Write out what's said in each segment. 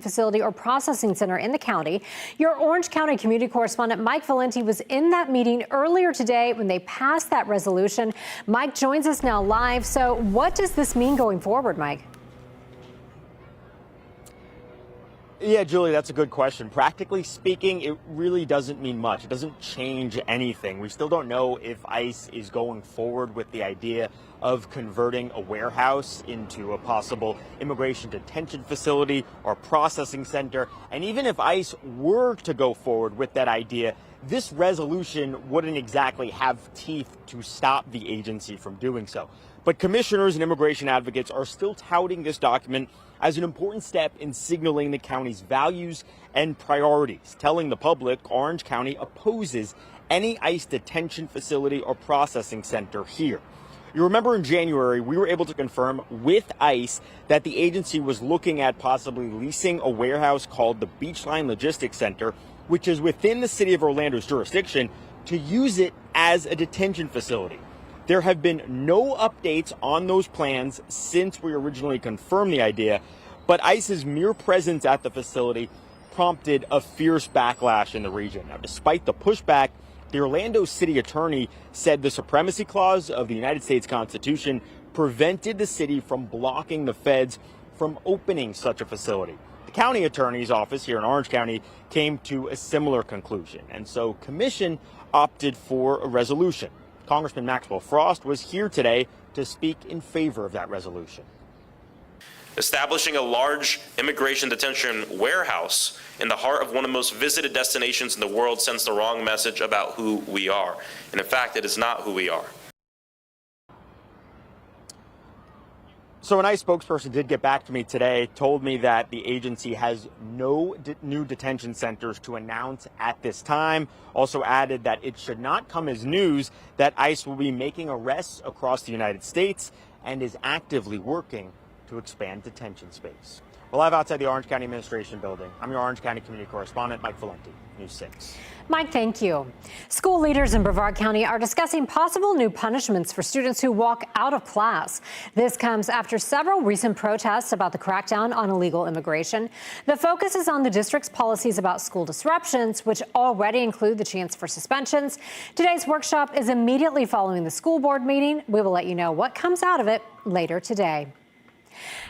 facility or processing center in the county. Your Orange County community correspondent Mike Valenti was in that meeting earlier today when they passed that resolution. Mike joins us now live. So what does this mean going forward, Mike? Yeah, Julie, that's a good question. Practically speaking, it really doesn't mean much. It doesn't change anything. We still don't know if ICE is going forward with the idea of converting a warehouse into a possible immigration detention facility or processing center. And even if ICE were to go forward with that idea, this resolution wouldn't exactly have teeth to stop the agency from doing so. But commissioners and immigration advocates are still touting this document as an important step in signaling the county's values and priorities, telling the public Orange County opposes any ICE detention facility or processing center here. You remember in January, we were able to confirm with ICE that the agency was looking at possibly leasing a warehouse called the Beachline Logistics Center, which is within the city of Orlando's jurisdiction, to use it as a detention facility. There have been no updates on those plans since we originally confirmed the idea, but ICE's mere presence at the facility prompted a fierce backlash in the region. Now, despite the pushback, the Orlando city attorney said the supremacy clause of the United States Constitution prevented the city from blocking the feds from opening such a facility. The county attorney's office here in Orange County came to a similar conclusion, and so commission opted for a resolution. Congressman Maxwell Frost was here today to speak in favor of that resolution. Establishing a large immigration detention warehouse in the heart of one of the most visited destinations in the world sends the wrong message about who we are. And in fact, it is not who we are. So an ICE spokesperson did get back to me today, told me that the agency has no new detention centers to announce at this time. Also added that it should not come as news that ICE will be making arrests across the United States and is actively working to expand detention space. Well, live outside the Orange County Administration Building, I'm your Orange County Community Correspondent, Mike Valenti, News 6. Mike, thank you. School leaders in Brevard County are discussing possible new punishments for students who walk out of class. This comes after several recent protests about the crackdown on illegal immigration. The focus is on the district's policies about school disruptions, which already include the chance for suspensions. Today's workshop is immediately following the school board meeting. We will let you know what comes out of it later today.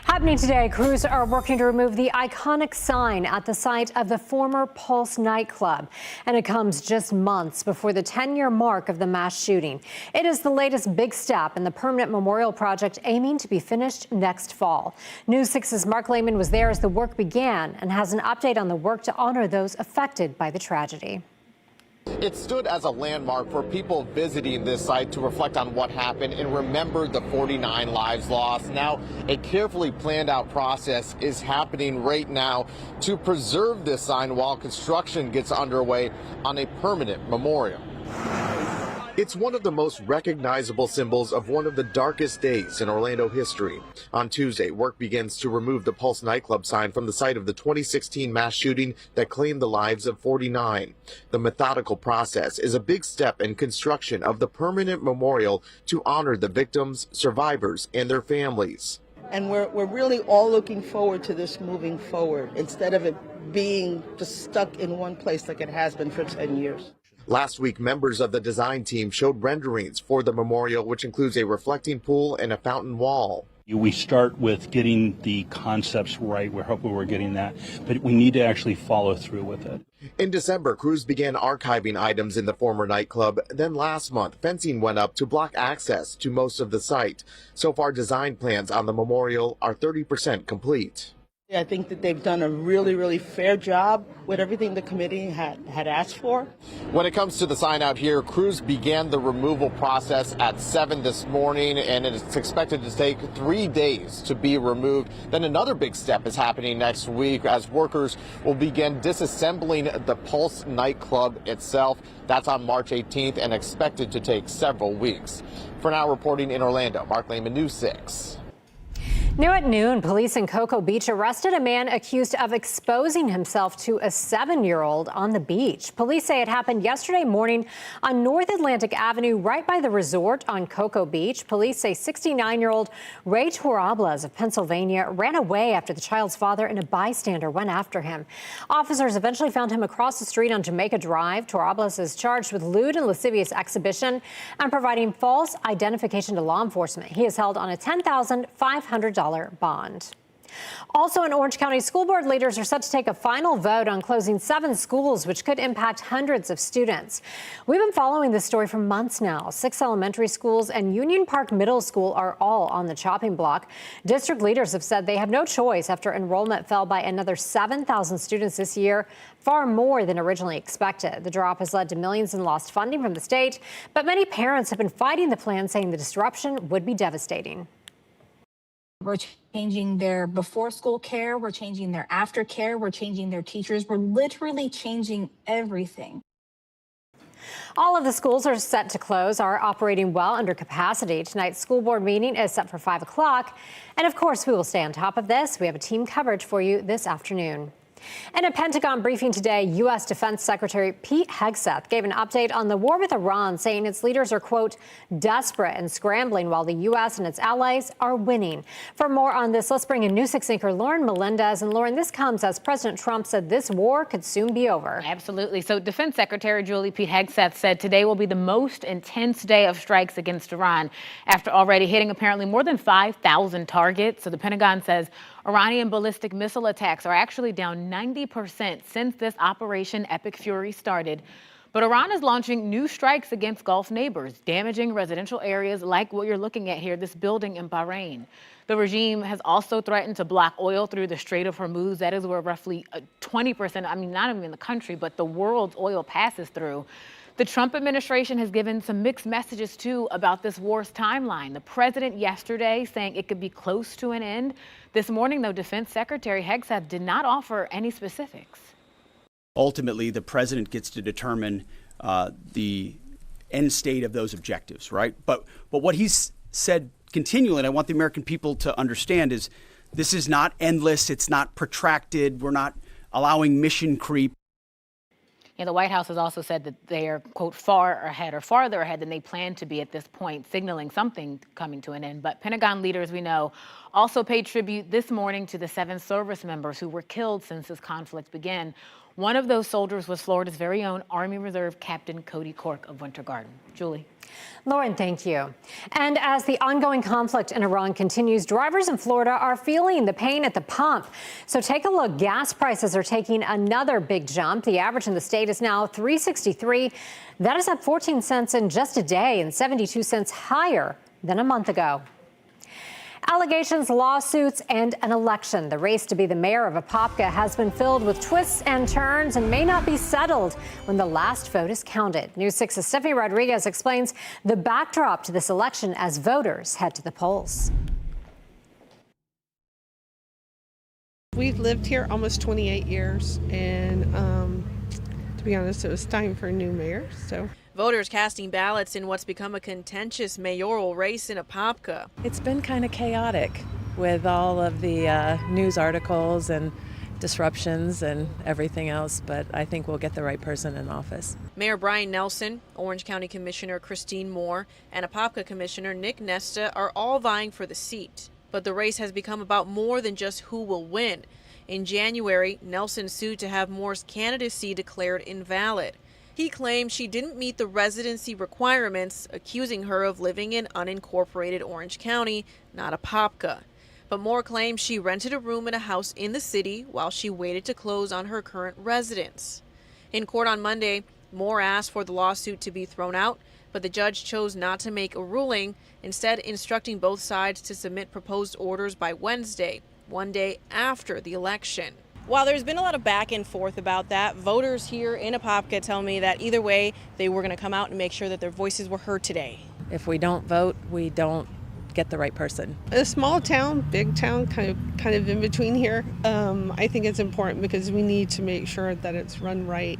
Happening today, crews are working to remove the iconic sign at the site of the former Pulse nightclub, and it comes just months before the 10-year mark of the mass shooting. It is the latest big step in the permanent memorial project aiming to be finished next fall. News 6's Mark Lehman was there as the work began and has an update on the work to honor those affected by the tragedy. It stood as a landmark for people visiting this site to reflect on what happened and remember the 49 lives lost. Now, a carefully planned out process is happening right now to preserve this sign while construction gets underway on a permanent memorial. It's one of the most recognizable symbols of one of the darkest days in Orlando history. On Tuesday, work begins to remove the Pulse nightclub sign from the site of the 2016 mass shooting that claimed the lives of 49. The methodical process is a big step in construction of the permanent memorial to honor the victims, survivors, and their families. And we're really all looking forward to this moving forward instead of it being just stuck in one place like it has been for 10 years. Last week, members of the design team showed renderings for the memorial, which includes a reflecting pool and a fountain wall. We start with getting the concepts right. We're hoping we're getting that, but we need to actually follow through with it. In December, crews began archiving items in the former nightclub. Then last month, fencing went up to block access to most of the site. So far, design plans on the memorial are 30% complete. I think that they've done a really fair job with everything the committee had asked for. When it comes to the sign out here, crews began the removal process at 7 this morning, and it's expected to take 3 days to be removed. Then another big step is happening next week as workers will begin disassembling the Pulse nightclub itself. That's on March 18th and expected to take several weeks. For now, reporting in Orlando, Mark Lehman, News 6. New at noon, police in Cocoa Beach arrested a man accused of exposing himself to a 7-year-old on the beach. Police say it happened yesterday morning on North Atlantic Avenue, right by the resort on Cocoa Beach. Police say 69-year-old Ray Torablas of Pennsylvania ran away after the child's father and a bystander went after him. Officers eventually found him across the street on Jamaica Drive. Torablas is charged with lewd and lascivious exhibition and providing false identification to law enforcement. He is held on a $10,500 bond. Also in Orange County, school board leaders are set to take a final vote on closing 7 schools, which could impact hundreds of students. We've been following this story for months now. 6 elementary schools and Union Park Middle School are all on the chopping block. District leaders have said they have no choice after enrollment fell by another 7,000 students this year, far more than originally expected. The drop has led to millions in lost funding from the state, but many parents have been fighting the plan, saying the disruption would be devastating. We're changing their before school care. We're changing their after care. We're changing their teachers. We're literally changing everything. All of the schools are set to close, are operating well under capacity. Tonight's school board meeting is set for 5 o'clock. And of course, we will stay on top of this. We have a team coverage for you this afternoon. In a Pentagon briefing today, U.S. Defense Secretary Pete Hegseth gave an update on the war with Iran, saying its leaders are, quote, desperate and scrambling while the U.S. and its allies are winning. For more on this, let's bring in News 6 anchor Lauren Melendez. And Lauren, this comes as President Trump said this war could soon be over. Absolutely. So Defense Secretary Julie Pete Hegseth said today will be the most intense day of strikes against Iran after already hitting apparently more than 5,000 targets. So the Pentagon says Iranian ballistic missile attacks are actually down 90% since this Operation Epic Fury started. But Iran is launching new strikes against Gulf neighbors, damaging residential areas like what you're looking at here, this building in Bahrain. The regime has also threatened to block oil through the Strait of Hormuz. That is where roughly 20%, I mean, not even in the country, but the world's oil passes through. The Trump administration has given some mixed messages, too, about this war's timeline. The president yesterday saying it could be close to an end. This morning, though, Defense Secretary Hegseth did not offer any specifics. Ultimately, the president gets to determine the end state of those objectives, right? But what he's said continually, and I want the American people to understand, is this is not endless. It's not protracted. We're not allowing mission creep. Yeah, the White House has also said that they are, quote, far ahead or farther ahead than they plan to be at this point, signaling something coming to an end. But Pentagon leaders, we know, also paid tribute this morning to the 7 service members who were killed since this conflict began. One of those soldiers was Florida's very own Army Reserve Captain Cody Cork of Winter Garden. Julie. Lauren, thank you. And as the ongoing conflict in Iran continues, drivers in Florida are feeling the pain at the pump. So take a look. Gas prices are taking another big jump. The average in the state is now $3.63. That is up 14 cents in just a day and 72 cents higher than a month ago. Allegations, lawsuits, and an election. The race to be the mayor of Apopka has been filled with twists and turns and may not be settled when the last vote is counted. News 6's Stephanie Rodriguez explains the backdrop to this election as voters head to the polls. We've lived here almost 28 years, and to be honest, it was time for a new mayor. So. Voters casting ballots in what's become a contentious mayoral race in Apopka. It's been kind of chaotic with all of the news articles and disruptions and everything else, but I think we'll get the right person in office. Mayor Brian Nelson, Orange County Commissioner Christine Moore, and Apopka Commissioner Nick Nesta are all vying for the seat. But the race has become about more than just who will win. In January, Nelson sued to have Moore's candidacy declared invalid. He claimed she didn't meet the residency requirements, accusing her of living in unincorporated Orange County, not Apopka. But Moore claims she rented a room in a house in the city while she waited to close on her current residence. In court on Monday, Moore asked for the lawsuit to be thrown out, but the judge chose not to make a ruling, instead instructing both sides to submit proposed orders by Wednesday, one day after the election. While there's been a lot of back and forth about that, voters here in Apopka tell me that either way, they were going to come out and make sure that their voices were heard today. If we don't vote, we don't get the right person. A small town, big town, kind of in between here. I think it's important because we need to make sure that it's run right.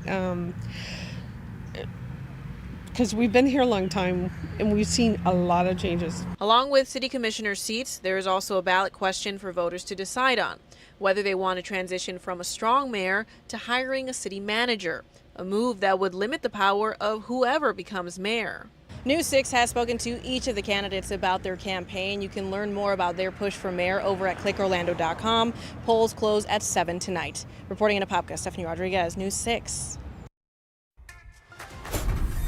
because we've been here a long time and we've seen a lot of changes. Along with city commissioner seats, there is also a ballot question for voters to decide on, whether they want to transition from a strong mayor to hiring a city manager, a move that would limit the power of whoever becomes mayor. News 6 has spoken to each of the candidates about their campaign. You can learn more about their push for mayor over at clickorlando.com. Polls close at 7 tonight. Reporting in Apopka, Stephanie Rodriguez, News 6.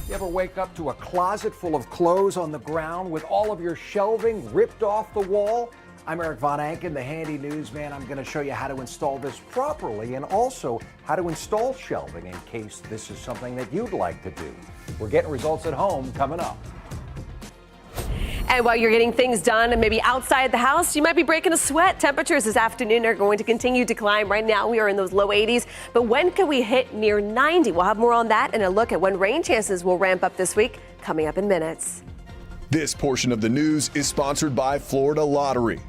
You ever wake up to a closet full of clothes on the ground with all of your shelving ripped off the wall? I'm Eric Von Anken, the handy newsman. I'm going to show you how to install this properly and also how to install shelving in case this is something that you'd like to do. We're getting results at home coming up. And while you're getting things done and maybe outside the house, you might be breaking a sweat. Temperatures this afternoon are going to continue to climb. Right now, we are in those low 80s. But when can we hit near 90? We'll have more on that and a look at when rain chances will ramp up this week coming up in minutes. This portion of the news is sponsored by Florida Lottery.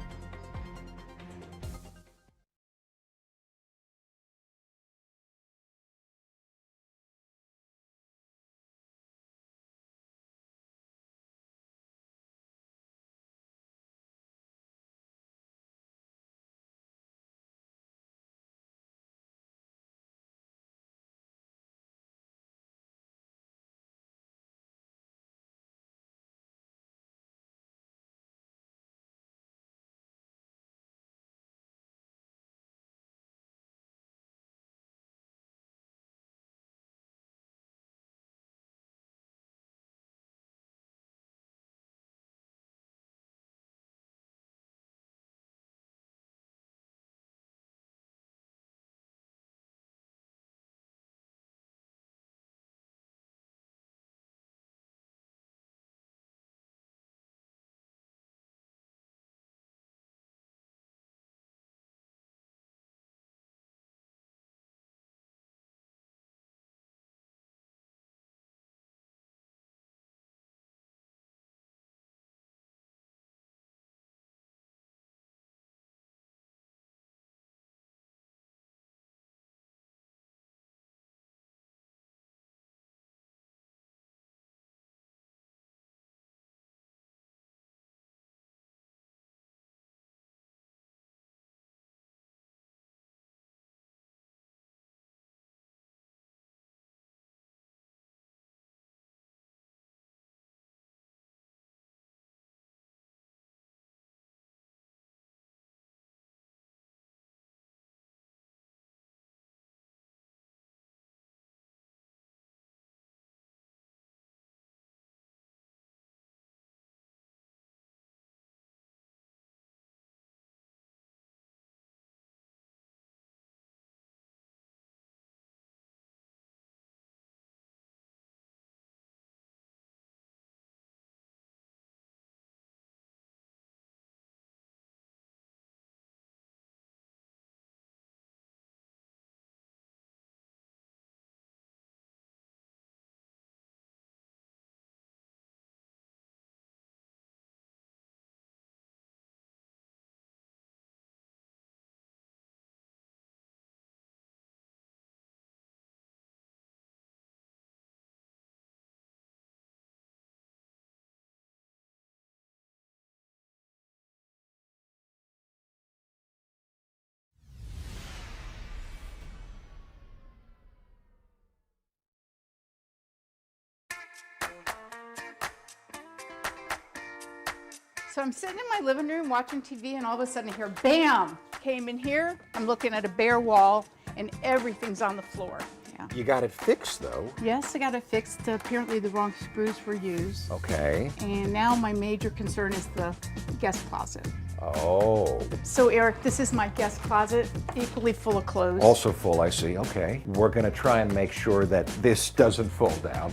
So I'm sitting in my living room watching TV and all of a sudden I hear bam, came in here. I'm looking at a bare wall and everything's on the floor. Yeah. You got it fixed though. Yes, I got it fixed. Apparently the wrong screws were used. Okay. And now my major concern is the guest closet. Oh. So Eric, this is my guest closet, equally full of clothes. Also full, I see. Okay. We're going to try and make sure that this doesn't fall down.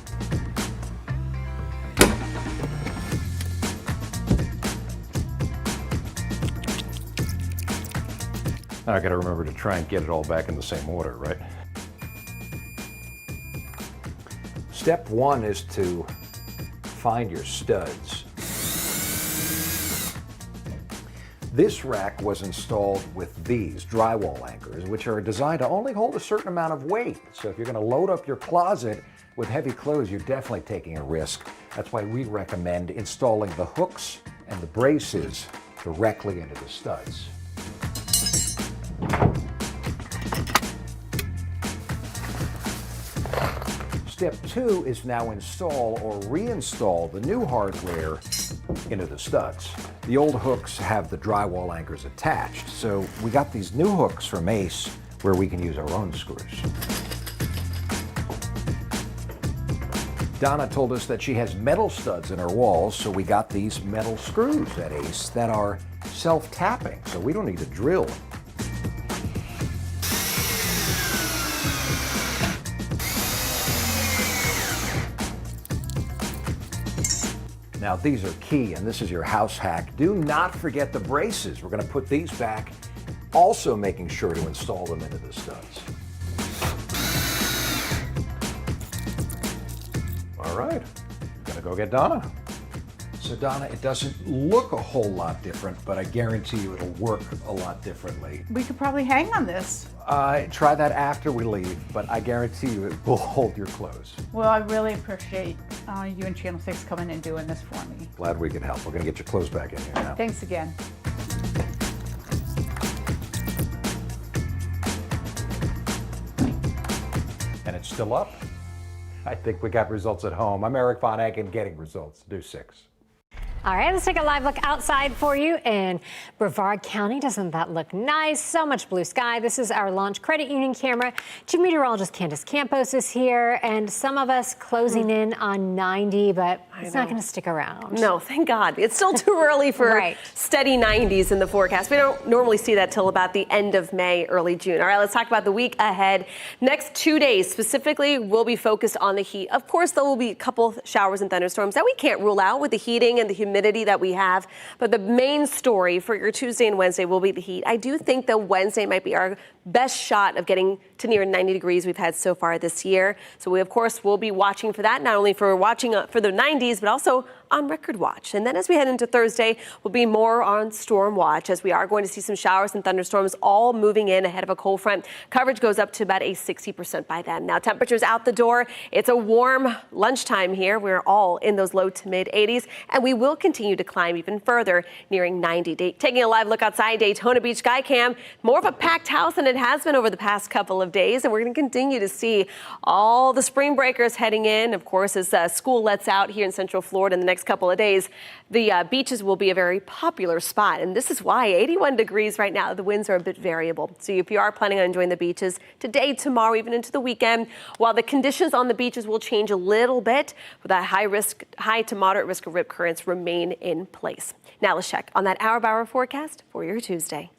Now I got to remember to try and get it all back in the same order, right? Step one is to find your studs. This rack was installed with these drywall anchors, which are designed to only hold a certain amount of weight. So if you're going to load up your closet with heavy clothes, you're definitely taking a risk. That's why we recommend installing the hooks and the braces directly into the studs. Step 2 is now install or reinstall the new hardware into the studs. The old hooks have the drywall anchors attached, so we got these new hooks from Ace where we can use our own screws. Donna told us that she has metal studs in her walls, so we got these metal screws at Ace that are self-tapping, so we don't need to drill. Now these are key, and this is your house hack. Do not forget the braces. We're going to put these back, also making sure to install them into the studs. All right, gonna go get Donna. So Donna, it doesn't look a whole lot different, but I guarantee you it'll work a lot differently. We could probably hang on this. Try that after we leave, but I guarantee you it will hold your clothes. Well, I really appreciate you and Channel 6 coming and doing this for me. Glad we could help. We're gonna get your clothes back in here now. Thanks again. And it's still up. I think we got results at home. I'm Eric Von Anken, getting results. News 6. All right, let's take a live look outside for you in Brevard County. Doesn't that look nice? So much blue sky. This is our Launch Credit Union camera. Chief Meteorologist Candace Campos is here, and some of us closing in on 90, but it's not going to stick around. No, thank God. It's still too early for steady 90s in the forecast. We don't normally see that till about the end of May, early June. All right, let's talk about the week ahead. Next 2 days specifically will be focused on the heat. Of course, there will be a couple showers and thunderstorms that we can't rule out with the heating and the humidity that we have. But the main story for your Tuesday and Wednesday will be the heat. I do think that Wednesday might be our best shot of getting to near 90 degrees we've had so far this year. So we, of course, will be watching for that, not only for watching for the 90s, but also on record watch. And then as we head into Thursday, we'll be more on storm watch, as we are going to see some showers and thunderstorms all moving in ahead of a cold front. Coverage goes up to about a 60% by then. Now, temperatures out the door. It's a warm lunchtime here. We're all in those low to mid 80s, and we will continue to climb even further, nearing 90. Taking a live look outside Daytona Beach Sky Cam, more of a packed house than it has been over the past couple of days, and we're going to continue to see all the spring breakers heading in. Of course, as school lets out here in Central Florida in the next couple of days, the beaches will be a very popular spot, and this is why 81 degrees right now. The winds are a bit variable, so if you are planning on enjoying the beaches today, tomorrow, even into the weekend, while the conditions on the beaches will change a little bit, with that high to moderate risk of rip currents remain in place. Now let's check on that hour-by-hour forecast for your Tuesday.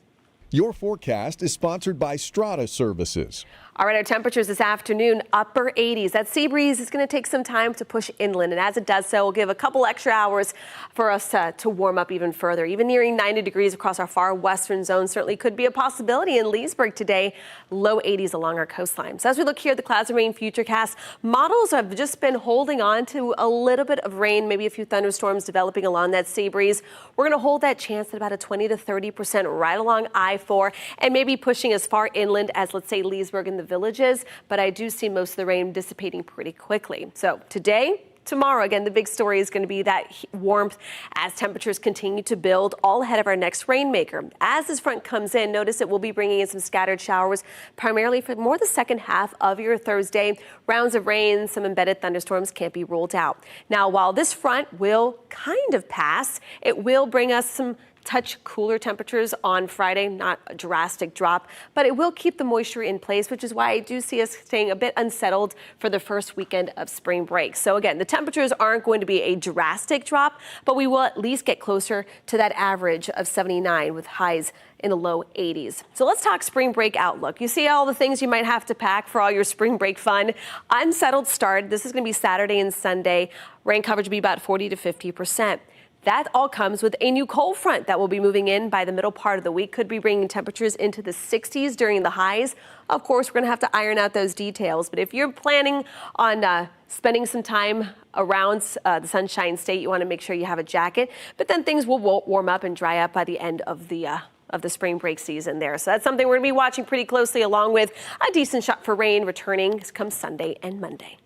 Your forecast is sponsored by Strata Services. All right, our temperatures this afternoon, upper 80s. That sea breeze is going to take some time to push inland, and as it does so, we'll give a couple extra hours for us to warm up even further. Even nearing 90 degrees across our far western zone certainly could be a possibility in Leesburg today. Low 80s along our coastline. So as we look here at the clouds and rain futurecast, models have just been holding on to a little bit of rain, maybe a few thunderstorms developing along that sea breeze. We're going to hold that chance at about a 20 to 30% right along I-4, and maybe pushing as far inland as, let's say, Leesburg and the villages, but I do see most of the rain dissipating pretty quickly. So today, tomorrow, again, the big story is going to be that warmth as temperatures continue to build all ahead of our next rainmaker. As this front comes in, notice it will be bringing in some scattered showers, primarily for more the second half of your Thursday. Rounds of rain, some embedded thunderstorms can't be ruled out. Now, while this front will kind of pass, it will bring us some touch cooler temperatures on Friday, not a drastic drop, but it will keep the moisture in place, which is why I do see us staying a bit unsettled for the first weekend of spring break. So again, the temperatures aren't going to be a drastic drop, but we will at least get closer to that average of 79 with highs in the low 80s. So let's talk spring break outlook. You see all the things you might have to pack for all your spring break fun. Unsettled start. This is going to be Saturday and Sunday. Rain coverage will be about 40 to 50%. That all comes with a new cold front that will be moving in by the middle part of the week. Could be bringing temperatures into the 60s during the highs. Of course, we're going to have to iron out those details. But if you're planning on spending some time around the Sunshine State, you want to make sure you have a jacket. But then things will warm up and dry up by the end of the spring break season there. So that's something we're going to be watching pretty closely, along with a decent shot for rain returning come Sunday and Monday.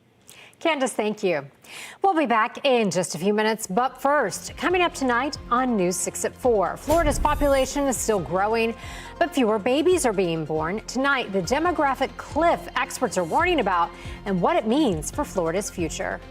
Candace, thank you. We'll be back in just a few minutes, but first, coming up tonight on News 6 at 4, Florida's population is still growing, but fewer babies are being born. Tonight, the demographic cliff experts are warning about and what it means for Florida's future.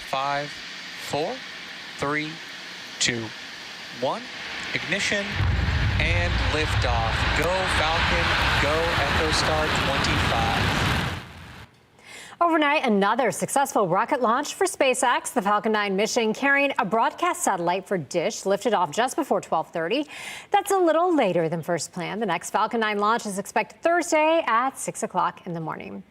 Five, four, three, two, one. Ignition and liftoff. Go Falcon, go Echo Star 25. Overnight, another successful rocket launch for SpaceX. The Falcon 9 mission carrying a broadcast satellite for Dish lifted off just before 12:30. That's a little later than first planned. The next Falcon 9 launch is expected Thursday at 6 o'clock in the morning.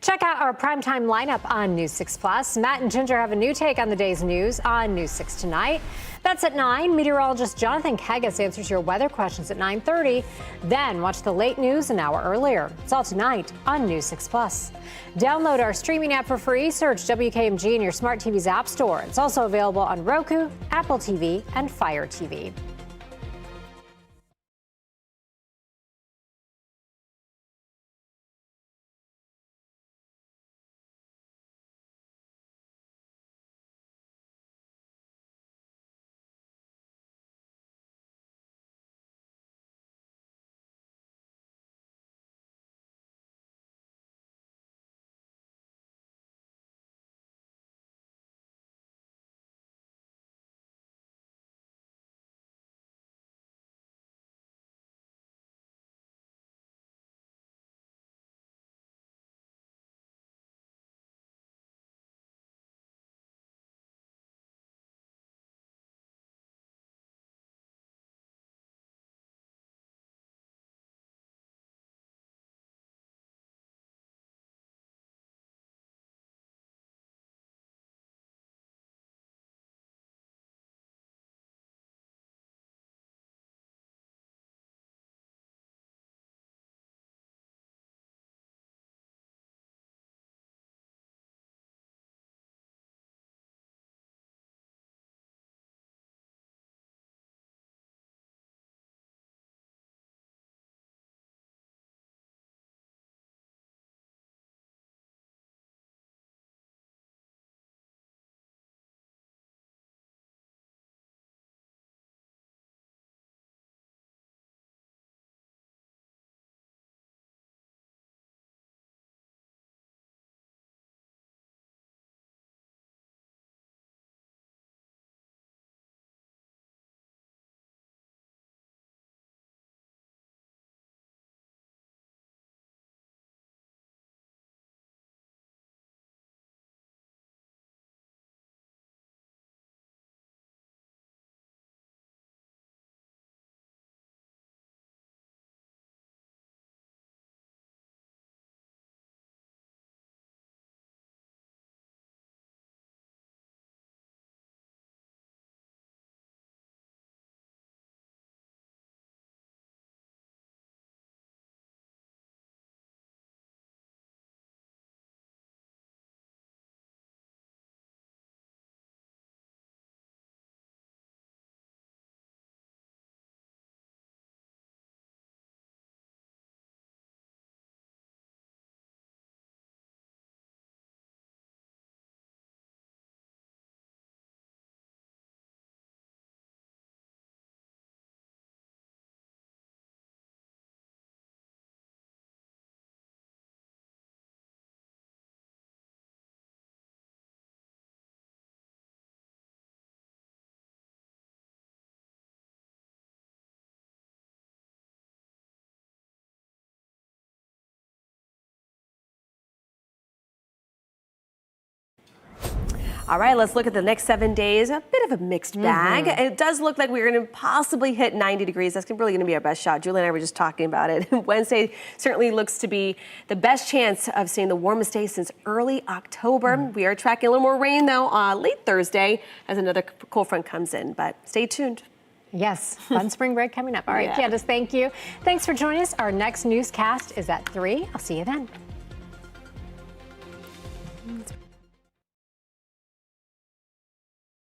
Check out our primetime lineup on News 6 Plus. Matt and Ginger have a new take on the day's news on News 6 tonight. That's at 9. Meteorologist Jonathan Kegas answers your weather questions at 9:30. Then watch the late news an hour earlier. It's all tonight on News 6 Plus. Download our streaming app for free. Search WKMG in your smart TV's app store. It's also available on Roku, Apple TV, and Fire TV. All right, let's look at the next 7 days. A bit of a mixed bag. It does look like we're going to possibly hit 90 degrees. That's really going to be our best shot. Julie and I were just talking about it. Wednesday certainly looks to be the best chance of seeing the warmest day since early October. We are tracking a little more rain, though, late Thursday as another cold front comes in. But stay tuned. Yes, fun spring break coming up. All right, Candace, thank you. Thanks for joining us. Our next newscast is at 3. I'll see you then.